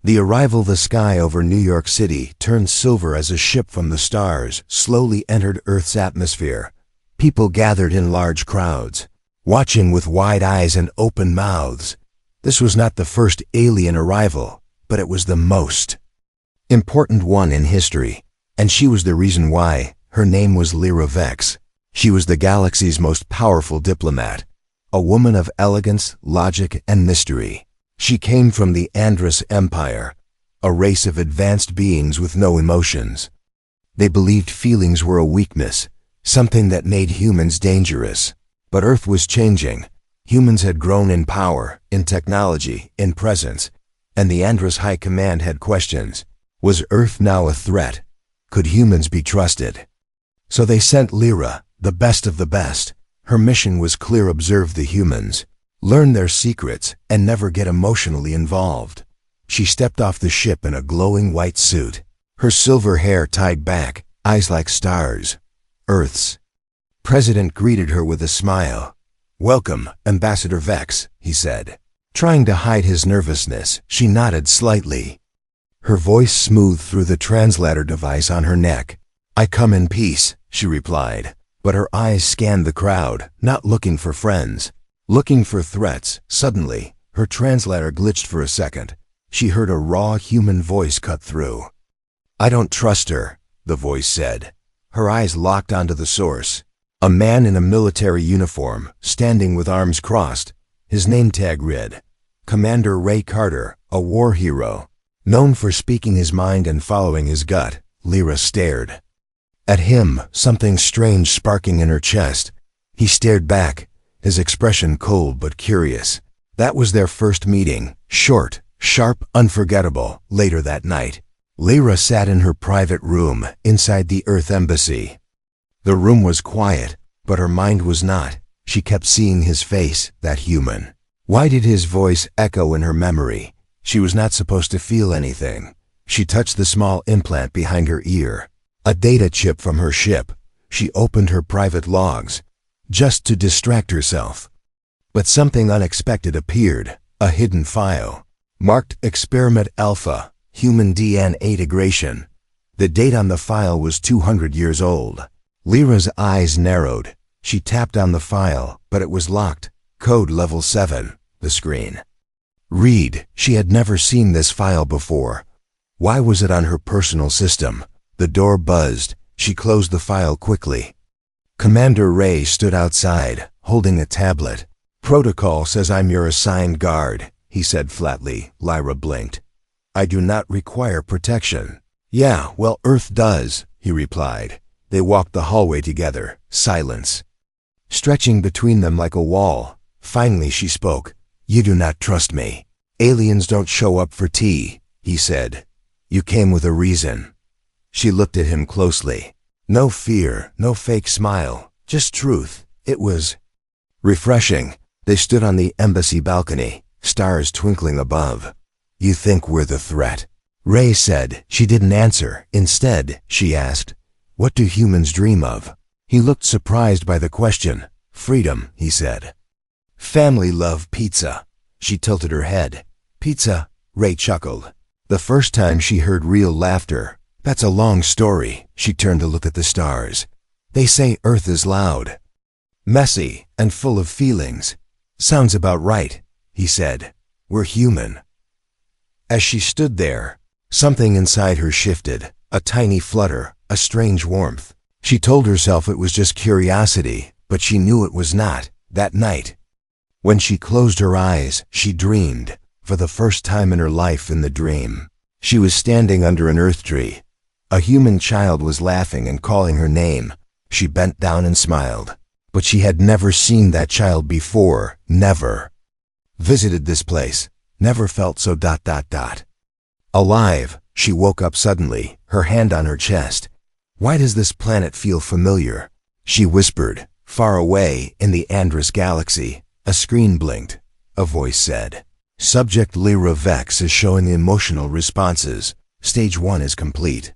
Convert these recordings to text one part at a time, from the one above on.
The arrival, the sky over New York City turned silver as a ship from the stars slowly entered Earth's atmosphere. People gathered in large crowds, watching with wide eyes and open mouths. This was not the first alien arrival, but it was the most important one in history, and she was the reason why. Her name was Lyra Vex. She was the galaxy's most powerful diplomat, a woman of elegance, logic, and mystery. She came from the Andrus Empire, a race of advanced beings with no emotions. They believed feelings were a weakness, something that made humans dangerous. But Earth was changing. Humans had grown in power, in technology, in presence, and the Andrus High Command had questions. Was Earth now a threat? Could humans be trusted? So they sent Lyra, the best of the best. Her mission was clear: observe the humans, learn their secrets, and never get emotionally involved. She stepped off the ship in a glowing white suit, her silver hair tied back, eyes like stars. Earth's president greeted her with a smile. "Welcome, Ambassador Vex," he said. Trying to hide his nervousness, she nodded slightly. Her voice smoothed through the translator device on her neck. "I come in peace," she replied, but her eyes scanned the crowd, not looking for friends, looking for threats. Suddenly, her translator glitched for a second. She heard a raw human voice cut through. "I don't trust her," the voice said. Her eyes locked onto the source. A man in a military uniform, standing with arms crossed. His name tag read, Commander Ray Carter, a war hero, known for speaking his mind and following his gut. Lyra stared at him, something strange sparking in her chest. He stared back, his expression cold but curious. That was their first meeting, short, sharp, unforgettable. Later that night, Lyra sat in her private room inside the Earth Embassy. The room was quiet, but her mind was not. She kept seeing his face, that human. Why did his voice echo in her memory? She was not supposed to feel anything. She touched the small implant behind her ear, a data chip from her ship. She opened her private logs, just to distract herself. But something unexpected appeared, a hidden file, marked Experiment Alpha, Human DNA Degradation. The date on the file was 200 years old. Lyra's eyes narrowed. She tapped on the file, but it was locked. Code level 7, the screen read. She had never seen this file before. Why was it on her personal system? The door buzzed. She closed the file quickly. Commander Ray stood outside, holding a tablet. "Protocol says I'm your assigned guard," he said flatly. Lyra blinked. "I do not require protection." "Yeah, well, Earth does," he replied. They walked the hallway together, silence stretching between them like a wall. Finally she spoke. "You do not trust me. Aliens don't show up for tea," he said. "You came with a reason." She looked at him closely. No fear, no fake smile, just truth. It was refreshing. They stood on the embassy balcony, stars twinkling above. "You think we're the threat?" Ray said. She didn't answer. Instead, she asked, "What do humans dream of?" He looked surprised by the question. "Freedom," he said. "Family love pizza." She tilted her head. "Pizza?" Ray chuckled. The first time she heard real laughter. "That's a long story." She turned to look at the stars. "They say Earth is loud, messy, and full of feelings." "Sounds about right," he said. "We're human." As she stood there, something inside her shifted, a tiny flutter, a strange warmth. She told herself it was just curiosity, but she knew it was not. That night, when she closed her eyes, she dreamed, for the first time in her life. In the dream, she was standing under an earth tree. A human child was laughing and calling her name. She bent down and smiled. But she had never seen that child before, never visited this place, never felt so ... alive. She woke up suddenly, her hand on her chest. "Why does this planet feel familiar?" she whispered. Far away, in the Andrus galaxy, a screen blinked. A voice said, "Subject Lyra Vex is showing emotional responses. Stage 1 is complete."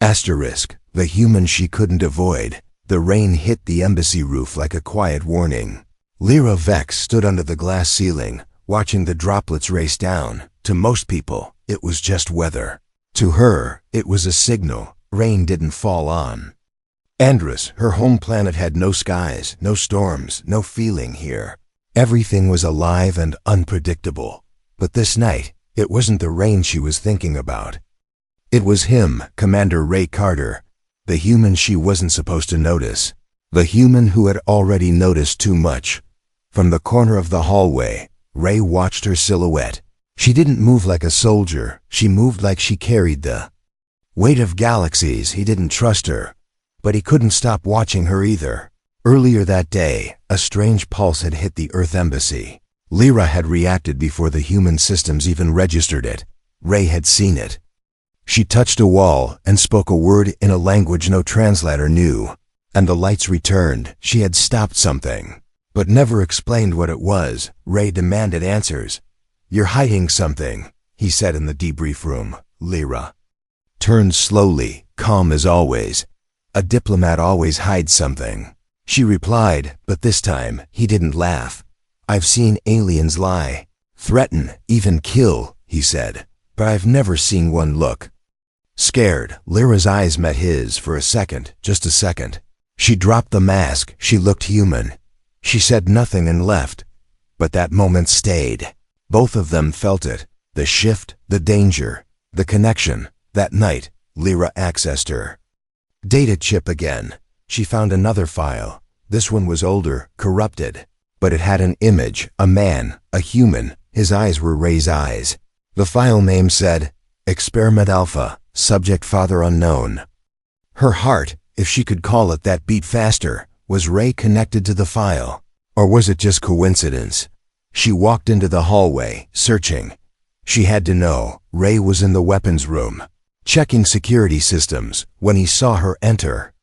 Asterisk, the human she couldn't avoid. The rain hit the embassy roof like a quiet warning. Lyra Vex stood under the glass ceiling, watching the droplets race down. To most people, it was just weather. To her, it was a signal. Rain didn't fall on Andrus. Her home planet had no skies, no storms, no feeling here. Everything was alive and unpredictable. But this night, it wasn't the rain she was thinking about. It was him, Commander Ray Carter, the human she wasn't supposed to notice, the human who had already noticed too much. From the corner of the hallway, Ray watched her silhouette. She didn't move like a soldier, she moved like she carried the weight of galaxies. He didn't trust her, but he couldn't stop watching her either. Earlier that day, a strange pulse had hit the Earth Embassy. Lyra had reacted before the human systems even registered it. Ray had seen it. She touched a wall and spoke a word in a language no translator knew, and the lights returned. She had stopped something, but never explained what it was. Ray demanded answers. "You're hiding something," he said in the debrief room. Lyra turned slowly, calm as always. "A diplomat always hides something," she replied, but this time he didn't laugh. "I've seen aliens lie, threaten, even kill," he said, "but I've never seen one look scared." Lyra's eyes met his for a second, just a second. She dropped the mask. She looked human. She said nothing and left, but that moment stayed. Both of them felt it, the shift, the danger, the connection. That night, Lyra accessed her data chip again. She found another file. This one was older, corrupted, but it had an image, a man, a human. His eyes were Ray's eyes. The file name said, Experiment Alpha, subject father unknown. Her heart, if she could call it that, beat faster. Was Ray connected to the file? Or was it just coincidence? She walked into the hallway, searching. She had to know. Ray was in the weapons room, checking security systems, when he saw her enter.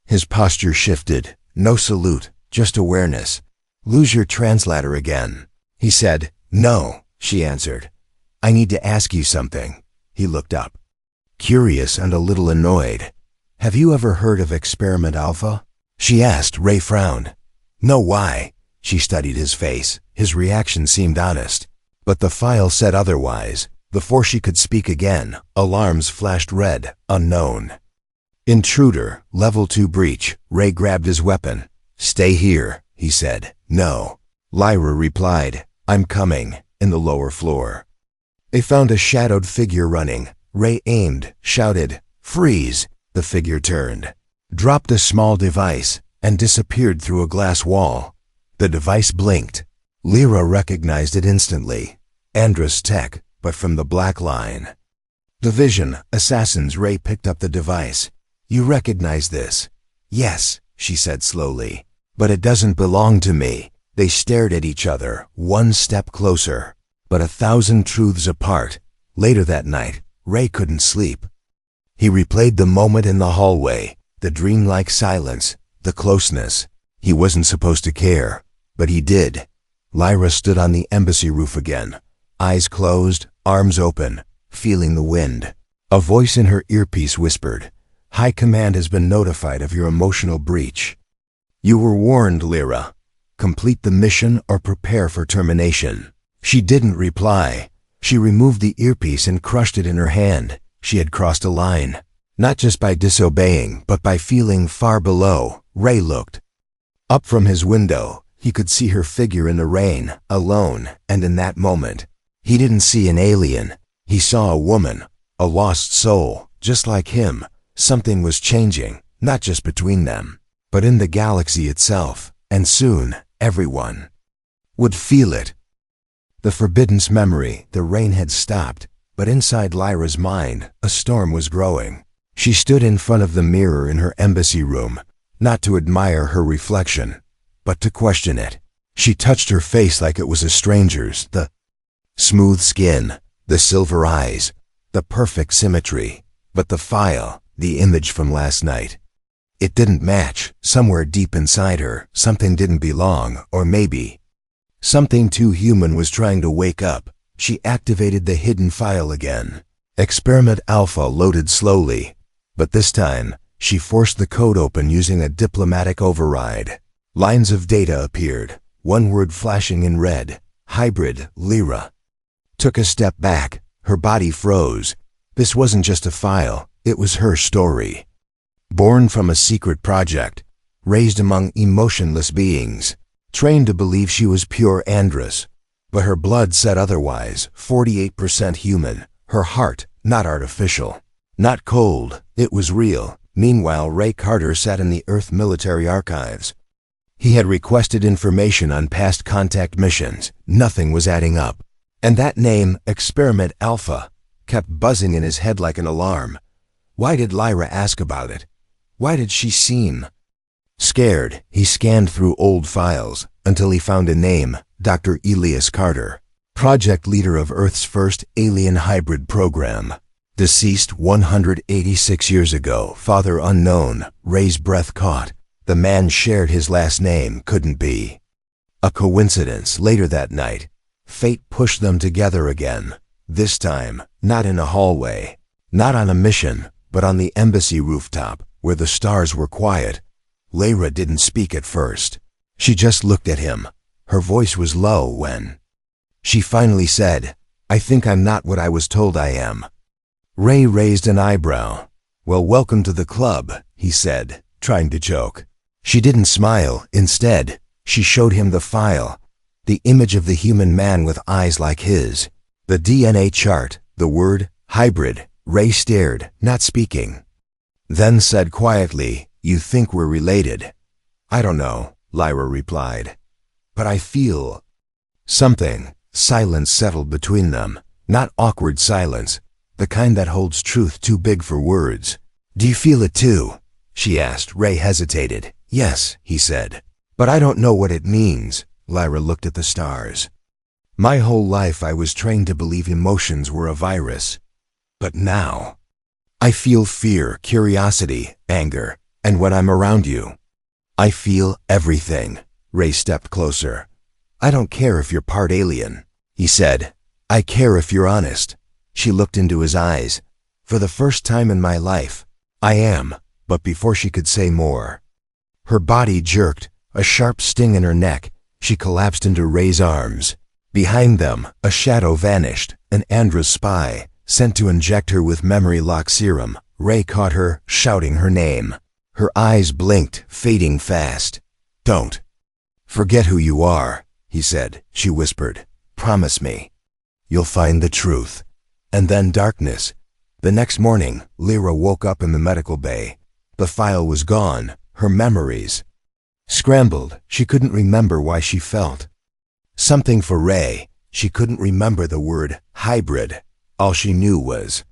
His posture shifted. No salute, just awareness. "Lose your translator again," he said. "No," she answered. "I need to ask you something." He looked up, curious and a little annoyed. "Have you ever heard of Experiment Alpha?" she asked. Ray frowned. "No, why?" She studied his face. His reaction seemed honest, but the file said otherwise. Before she could speak again, alarms flashed red. Unknown intruder, level 2 breach. Ray grabbed his weapon. "Stay here," he said. "No." Lyra replied, "I'm coming," in the lower floor. They found a shadowed figure running. Ray aimed, shouted, "Freeze!" The figure turned, dropped a small device, and disappeared through a glass wall. The device blinked. Lyra recognized it instantly. Andrus tech, but from the black line. "Division, assassins." Ray picked up the device. "You recognize this?" "Yes," she said slowly. "But it doesn't belong to me." They stared at each other, one step closer, but 1,000 truths apart. Later that night, Ray couldn't sleep. He replayed the moment in the hallway, the dreamlike silence, the closeness. He wasn't supposed to care, but he did. Lyra stood on the embassy roof again, eyes closed, arms open, feeling the wind. A voice in her earpiece whispered, "High Command has been notified of your emotional breach. You were warned, Lyra. Complete the mission or prepare for termination." She didn't reply. She removed the earpiece and crushed it in her hand. She had crossed a line, not just by disobeying, but by feeling far below. Ray looked up from his window. He could see her figure in the rain, alone, and in that moment, he didn't see an alien. He saw a woman, a lost soul, just like him. Something was changing, not just between them, but in the galaxy itself, and soon, everyone would feel it. The forbiddance memory, the rain had stopped, but inside Lyra's mind, a storm was growing. She stood in front of the mirror in her embassy room, not to admire her reflection, but to question it. She touched her face like it was a stranger's, the smooth skin, the silver eyes, the perfect symmetry, but the file, the image from last night. It didn't match. Somewhere deep inside her, something didn't belong, or maybe something too human was trying to wake up. She activated the hidden file again. Experiment Alpha loaded slowly, but this time, she forced the code open using a diplomatic override. Lines of data appeared, one word flashing in red. Hybrid, Lyra took a step back, Her body froze. This wasn't just a file, it was her story. Born from a secret project, raised among emotionless beings, trained to believe she was pure androus. But her blood said otherwise, 48% human, her heart not artificial. Not cold, it was real. Meanwhile, Ray Carter sat in the Earth military archives. He had requested information on past contact missions. Nothing was adding up. And that name, Experiment Alpha, kept buzzing in his head like an alarm. Why did Lyra ask about it? Why did she seem scared? He scanned through old files until he found a name, Dr. Elias Carter, project leader of Earth's first alien hybrid program. Deceased 186 years ago, father unknown, Ray's breath caught. The man shared his last name, couldn't be a coincidence. Later that night, fate pushed them together again. This time, not in a hallway, not on a mission, but on the embassy rooftop, where the stars were quiet. Lyra didn't speak at first. She just looked at him. Her voice was low when she finally said, "I think I'm not what I was told I am." Ray raised an eyebrow. "Well, welcome to the club," he said, trying to joke. She didn't smile. Instead, she showed him the file, the image of the human man with eyes like his, the DNA chart, the word hybrid. Ray stared, not speaking. Then said quietly, "You think we're related?" "I don't know," Lyra replied. "But I feel something." Silence settled between them. Not awkward silence, the kind that holds truth too big for words. "Do you feel it too?" she asked. Ray hesitated. "Yes," he said. "But I don't know what it means." Lyra looked at the stars. "My whole life I was trained to believe emotions were a virus. But now, I feel fear, curiosity, anger, and when I'm around you, I feel everything." Ray stepped closer. "I don't care if you're part alien," he said. "I care if you're honest." She looked into his eyes. "For the first time in my life, I am." But before she could say more, her body jerked, a sharp sting in her neck. She collapsed into Ray's arms. Behind them, a shadow vanished, an Andra's spy, sent to inject her with memory lock serum. Ray caught her, shouting her name. Her eyes blinked, fading fast. "Don't forget who you are," he said. She whispered, "Promise me. You'll find the truth." And then darkness. The next morning, Lyra woke up in the medical bay. The file was gone, her memories scrambled. She couldn't remember why she felt something for Ray. She couldn't remember the word hybrid. All she knew was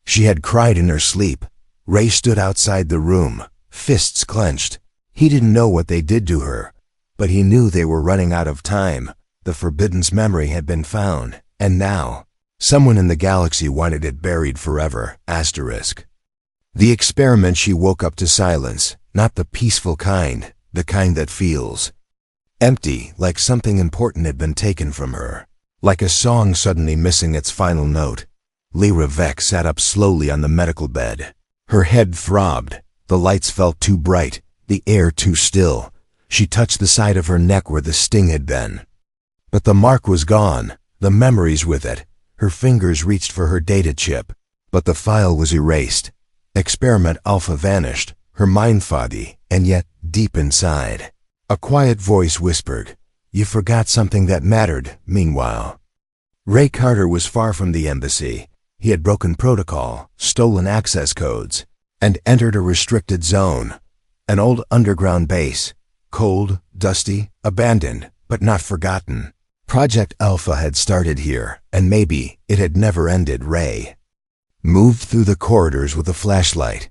she had cried in her sleep. Ray stood outside the room, fists clenched. He didn't know what they did to her, but he knew they were running out of time. The forbidden's memory had been found, and now someone in the galaxy wanted it buried forever. Asterisk. The experiment. She woke up to silence, not the peaceful kind, the kind that feels empty, like something important had been taken from her, like a song suddenly missing its final note. Lyra Vec sat up slowly on the medical bed. Her head throbbed. The lights felt too bright, the air too still. She touched the side of her neck where the sting had been. But the mark was gone, the memories with it. Her fingers reached for her data chip, but the file was erased. Experiment Alpha vanished, her mind foggy, and yet deep inside. A quiet voice whispered, "You forgot something that mattered." Meanwhile, Ray Carter was far from the embassy. He had broken protocol, stolen access codes, and entered a restricted zone. An old underground base, cold, dusty, abandoned, but not forgotten. Project Alpha had started here, and maybe it had never ended. Ray moved through the corridors with a flashlight.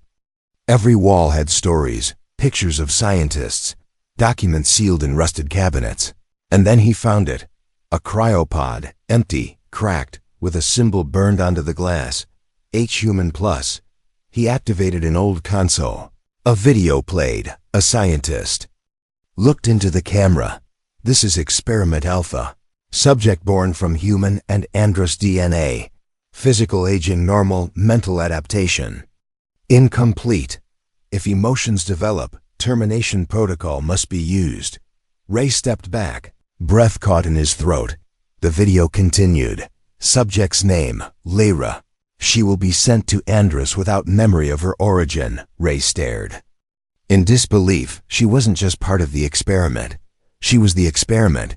Every wall had stories, pictures of scientists, documents sealed in rusted cabinets. And then he found it. A cryopod, empty, cracked, with a symbol burned onto the glass. H-Human Plus. He activated an old console. A video played. A scientist looked into the camera. "This is Experiment Alpha. Subject born from human and androus DNA. Physical aging normal, mental adaptation incomplete. If emotions develop, termination protocol must be used." Ray stepped back, breath caught in his throat. The video continued. Subject's name, Lyra. She will be sent to Andros without memory of her origin, Ray stared. In disbelief, she wasn't just part of the experiment. She was the experiment.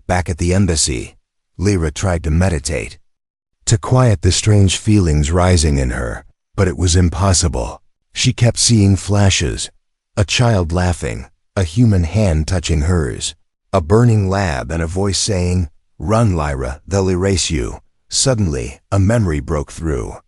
Back at the embassy, Lyra tried to meditate, to quiet the strange feelings rising in her, but it was impossible. She kept seeing flashes, a child laughing, a human hand touching hers, a burning lab and a voice saying, "Run, Lyra, they'll erase you." Suddenly, a memory broke through.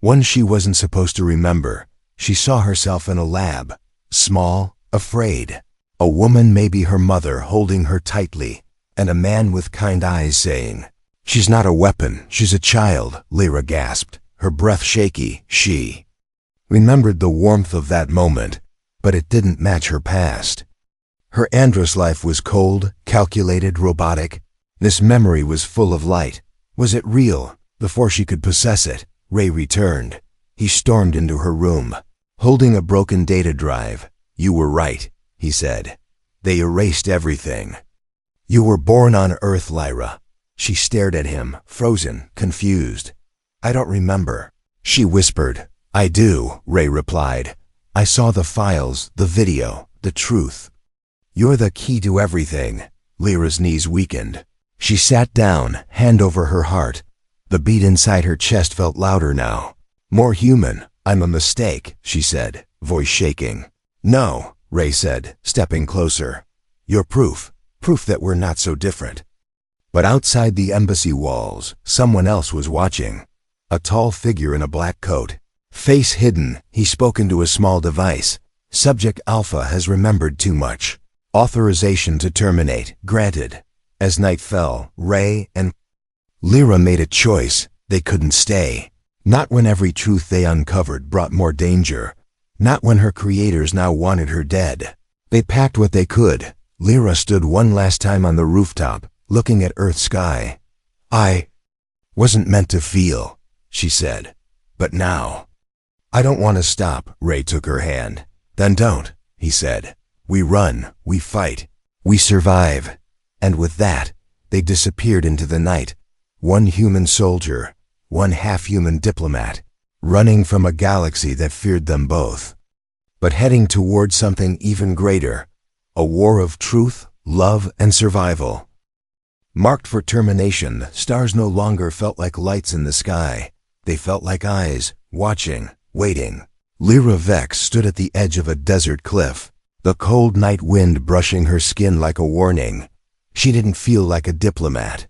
One she wasn't supposed to remember. She saw herself in a lab, small, afraid. A woman, maybe her mother, holding her tightly, and a man with kind eyes saying, "She's not a weapon, she's a child," Lyra gasped, her breath shaky. She remembered the warmth of that moment, but it didn't match her past. Her Andros life was cold, calculated, robotic. This memory was full of light. Was it real? Before she could possess it, Ray returned. He stormed into her room, holding a broken data drive. "You were right," he said. "They erased everything. You were born on Earth, Lyra." She stared at him, frozen, confused. "I don't remember," she whispered. "I do," Ray replied. "I saw the files, the video, the truth. You're the key to everything." Lyra's knees weakened. She sat down, hand over her heart. The beat inside her chest felt louder now. More human. "I'm a mistake," she said, voice shaking. "No," Ray said, stepping closer. "You're proof that we're not so different." But outside the embassy walls, someone else was watching. A tall figure in a black coat. Face hidden, he spoke into a small device. "Subject Alpha has remembered too much. Authorization to terminate, granted." As night fell, Ray and Lyra made a choice. They couldn't stay. Not when every truth they uncovered brought more danger. Not when her creators now wanted her dead. They packed what they could. Lyra stood one last time on the rooftop, looking at Earth's sky. "I wasn't meant to feel," she said. "But now, I don't want to stop." Ray took her hand. "Then don't," he said. "We run, we fight, we survive." And with that, they disappeared into the night. One human soldier, one half-human diplomat, running from a galaxy that feared them both, but heading toward something even greater, a war of truth, love, and survival. Marked for termination, stars no longer felt like lights in the sky. They felt like eyes, watching, waiting. Lyra Vex stood at the edge of a desert cliff, the cold night wind brushing her skin like a warning. She didn't feel like a diplomat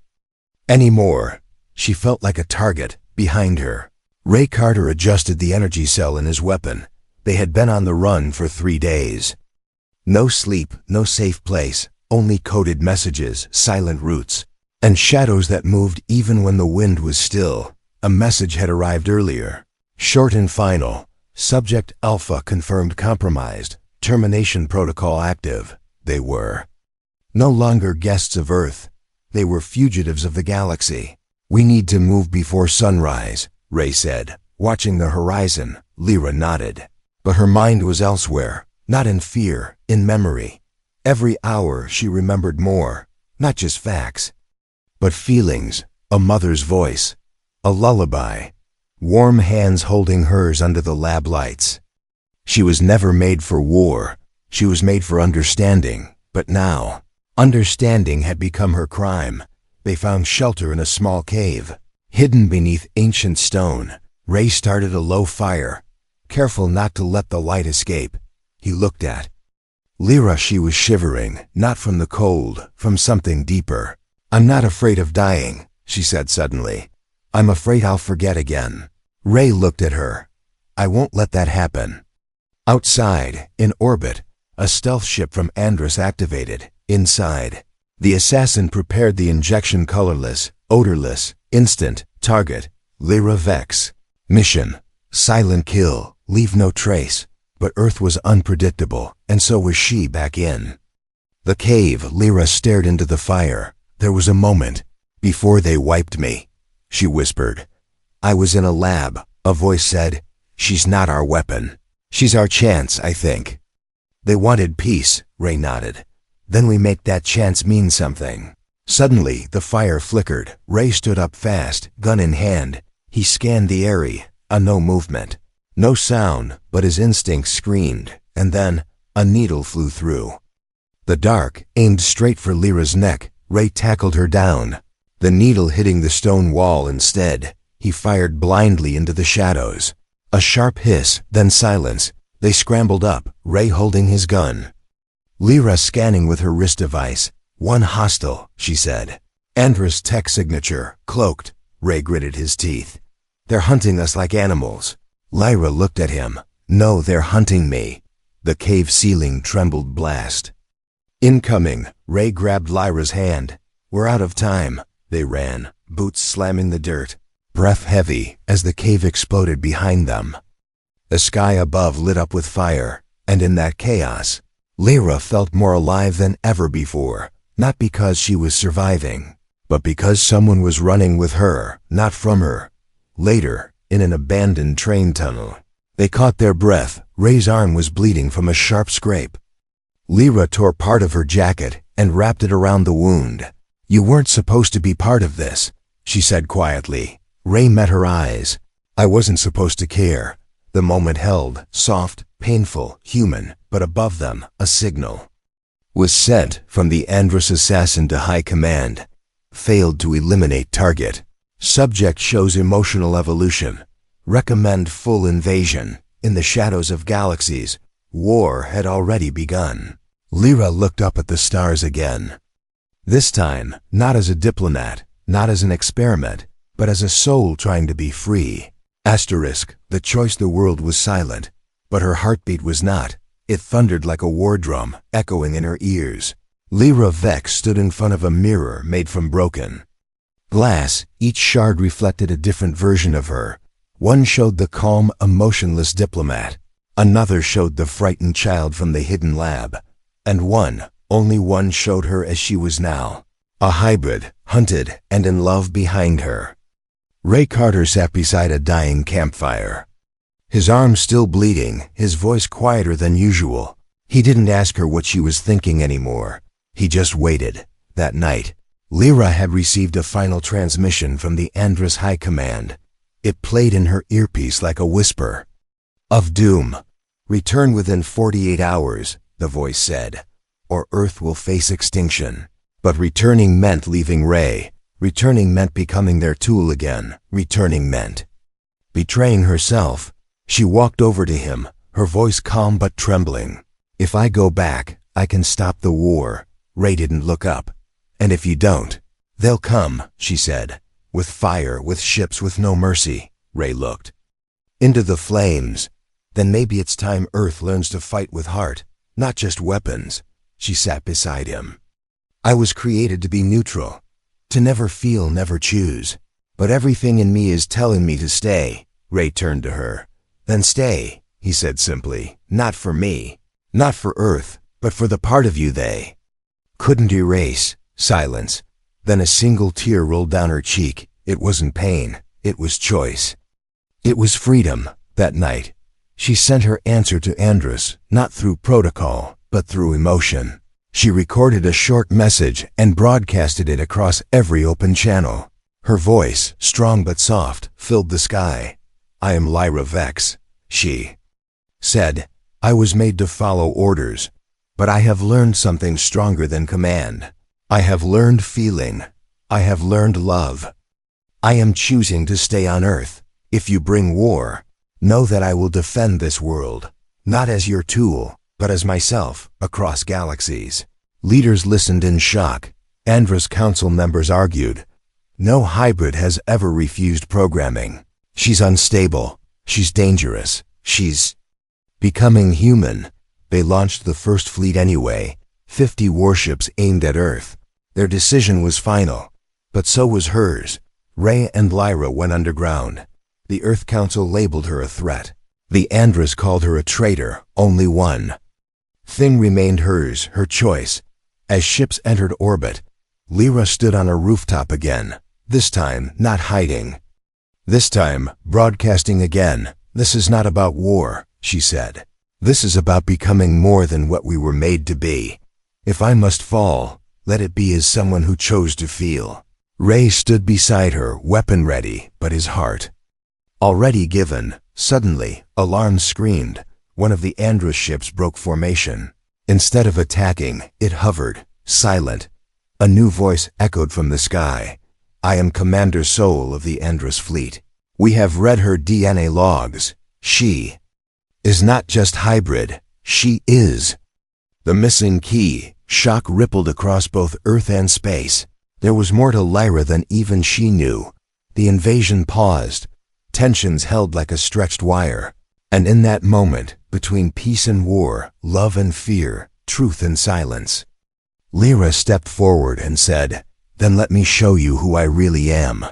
anymore. She felt like a target behind her. Ray Carter adjusted the energy cell in his weapon. They had been on the run for 3 days. No sleep, no safe place, only coded messages, silent routes, and shadows that moved even when the wind was still. A message had arrived earlier. Short and final. Subject Alpha confirmed compromised. Termination protocol active. They were no longer guests of Earth. They were fugitives of the galaxy. "We need to move before sunrise," Ray said, watching the horizon. Lyra nodded. But her mind was elsewhere, not in fear, in memory. Every hour she remembered more, not just facts, but feelings, a mother's voice, a lullaby, warm hands holding hers under the lab lights. She was never made for war. She was made for understanding. But now, understanding had become her crime. They found shelter in a small cave, hidden beneath ancient stone. Ray started a low fire, careful not to let the light escape. He looked at Lyra. She was shivering, not from the cold, from something deeper. "I'm not afraid of dying," she said suddenly. "I'm afraid I'll forget again." Ray looked at her. "I won't let that happen." Outside, in orbit, a stealth ship from Andros activated. Inside, the assassin prepared the injection. Colorless, odorless, instant. Target, Lyra Vex. Mission, silent kill, leave no trace. But Earth was unpredictable, and so was she back in the cave. Lyra stared into the fire. "There was a moment before they wiped me," she whispered. "I was in a lab," a voice said. "She's not our weapon. She's our chance, I think." "They wanted peace," Ray nodded. "Then we make that chance mean something." Suddenly, the fire flickered. Ray stood up fast, gun in hand. He scanned the area. No movement. No sound, but his instincts screamed. And then, a needle flew through. The dark aimed straight for Lyra's neck. Ray tackled her down. The needle hitting the stone wall instead. He fired blindly into the shadows. A sharp hiss, then silence. They scrambled up, Ray holding his gun. Lyra scanning with her wrist device. One hostile, she said. Andra's tech signature, cloaked. Ray gritted his teeth. They're hunting us like animals. Lyra looked at him. No, they're hunting me. The cave ceiling trembled blast. Incoming, Ray grabbed Lyra's hand. We're out of time. They ran, boots slamming the dirt. Breath heavy as the cave exploded behind them. The sky above lit up with fire, and in that chaos, Lyra felt more alive than ever before, not because she was surviving, but because someone was running with her, not from her. Later, in an abandoned train tunnel, they caught their breath. Ray's arm was bleeding from a sharp scrape. Lyra tore part of her jacket and wrapped it around the wound. You weren't supposed to be part of this, she said quietly. Ray met her eyes. I wasn't supposed to care. The moment held, soft, painful, human, but above them, a signal. Was sent from the Andrus assassin to High Command. Failed to eliminate target. Subject shows emotional evolution. Recommend full invasion. In the shadows of galaxies, war had already begun. Lyra looked up at the stars again. This time, not as a diplomat, not as an experiment, but as a soul trying to be free. The choice the world was silent, but her heartbeat was not. It thundered like a war drum, echoing in her ears. Lyra Vex stood in front of a mirror made from broken glass. Each shard reflected a different version of her. One showed the calm, emotionless diplomat. Another showed the frightened child from the hidden lab. And only one showed her as she was now. A hybrid, hunted and in love behind her. Ray Carter sat beside a dying campfire. His arm still bleeding, his voice quieter than usual. He didn't ask her what she was thinking anymore. He just waited. That night, Lyra had received a final transmission from the Andrus High Command. It played in her earpiece like a whisper. Of doom. Return within 48 hours, the voice said, or Earth will face extinction. But returning meant leaving Ray. Returning meant becoming their tool again. Returning meant betraying herself. She walked over to him, her voice calm but trembling. If I go back, I can stop the war. Ray didn't look up. And if you don't, they'll come, she said. With fire, with ships, with no mercy. Ray looked into the flames. Then maybe it's time Earth learns to fight with heart, not just weapons. She sat beside him. I was created to be neutral, to never feel, never choose. But everything in me is telling me to stay. Ray turned to her. Then stay, he said simply. Not for me, not for Earth, but for the part of you they couldn't erase. Silence. Then a single tear rolled down her cheek. It wasn't pain, it was choice. It was freedom. That night, she sent her answer to Andrus, not through protocol, but through emotion. She recorded a short message and broadcasted it across every open channel. Her voice, strong but soft, filled the sky. I am Lyra Vex, she said. I was made to follow orders, but I have learned something stronger than command. I have learned feeling. I have learned love. I am choosing to stay on Earth. If you bring war, know that I will defend this world, not as your tool, but as myself, across galaxies. Leaders listened in shock. Andra's council members argued. No hybrid has ever refused programming. She's unstable. She's dangerous. She's becoming human. They launched the first fleet anyway. 50 warships aimed at Earth. Their decision was final, but so was hers. Ray and Lyra went underground. The Earth Council labeled her a threat. The Andrus called her a traitor. Only one thing remained hers, her choice. As ships entered orbit, Lyra stood on a rooftop again. This time, not hiding. This time, broadcasting again. This is not about war, she said. This is about becoming more than what we were made to be. If I must fall, Let it be as someone who chose to feel. Ray stood beside her, weapon ready, but his heart already given. Suddenly, alarm screamed. One of the Andrus ships broke formation. Instead of attacking, it hovered, silent. A new voice echoed from the sky. I am Commander Soul of the Andrus fleet. We have read her DNA logs. She is not just hybrid. She is the missing key. Shock rippled across both Earth and space. There was more to Lyra than even she knew. The invasion paused. Tensions held like a stretched wire. And in that moment, between peace and war, love and fear, truth and silence, Lyra stepped forward and said, "Then let me show you who I really am."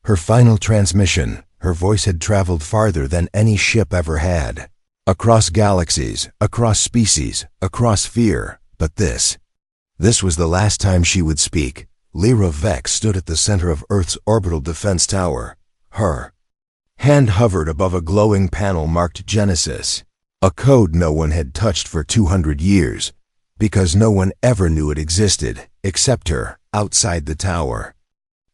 Her final transmission, her voice had traveled farther than any ship ever had. Across galaxies, across species, across fear. But this was the last time she would speak. Lyra Vex stood at the center of Earth's orbital defense tower. Her hand hovered above a glowing panel marked Genesis, a code no one had touched for 200 years, because no one ever knew it existed, except her, outside the tower.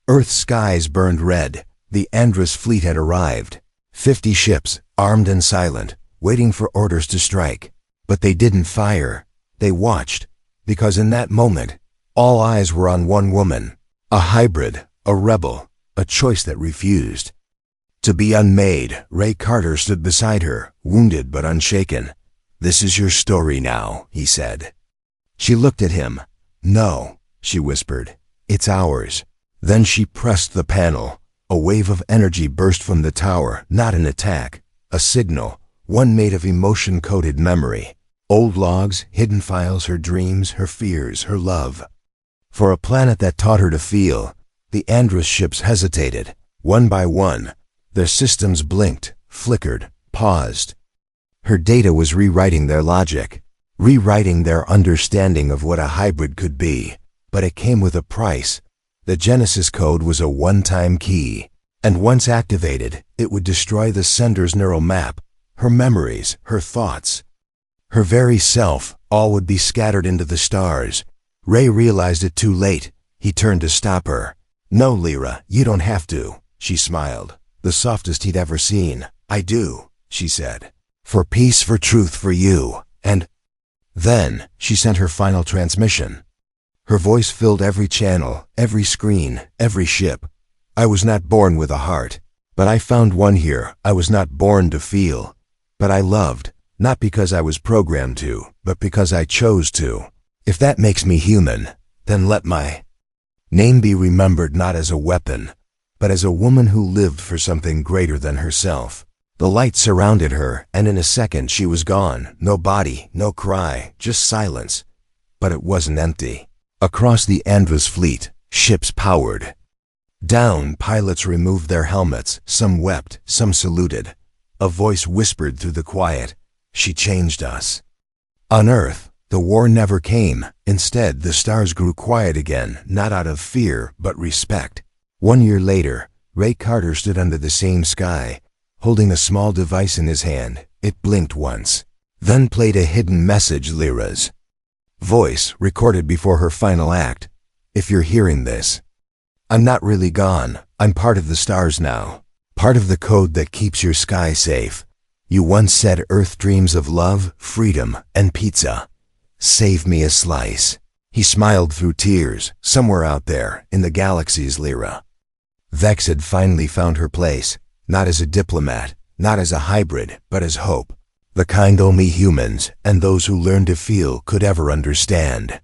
Earth's skies burned red. The Andrus fleet had arrived. 50 ships, armed and silent, waiting for orders to strike. But they didn't fire. They watched, because in that moment, all eyes were on one woman, a hybrid, a rebel, a choice that refused to be unmade. Ray Carter stood beside her, wounded but unshaken. "This is your story now," he said. She looked at him. "No," she whispered. "It's ours." Then she pressed the panel. A wave of energy burst from the tower, not an attack, a signal, one made of emotion-coded memory. Old logs, hidden files, her dreams, her fears, her love. For a planet that taught her to feel, the Andrus ships hesitated. One by one, their systems blinked, flickered, paused. Her data was rewriting their logic, rewriting their understanding of what a hybrid could be. But it came with a price. The Genesis code was a one-time key, and once activated, it would destroy the sender's neural map, her memories, her thoughts. Her very self, all would be scattered into the stars. Ray realized it too late. He turned to stop her. "No, Lyra, you don't have to," she smiled, the softest he'd ever seen. "I do," she said. "For peace, for truth, for you." And then she sent her final transmission. Her voice filled every channel, every screen, every ship. "I was not born with a heart, but I found one here. I was not born to feel, but I loved. Not because I was programmed to, but because I chose to. If that makes me human, then let my name be remembered not as a weapon, but as a woman who lived for something greater than herself." The light surrounded her, and in a second she was gone. No body, no cry, just silence. But it wasn't empty. Across the Andrus fleet, ships powered down. Pilots removed their helmets. Some wept, some saluted. A voice whispered through the quiet, "She changed us." On Earth, the war never came. Instead, the stars grew quiet again, not out of fear, but respect. 1 year later, Ray Carter stood under the same sky, holding a small device in his hand. It blinked once, then played a hidden message. Lyra's voice, recorded before her final act. "If you're hearing this, I'm not really gone. I'm part of the stars now. Part of the code that keeps your sky safe. You once said Earth dreams of love, freedom, and pizza. Save me a slice." He smiled through tears. Somewhere out there, in the galaxies, Lyra Vex had finally found her place, not as a diplomat, not as a hybrid, but as hope. The kind only humans, and those who learn to feel, could ever understand.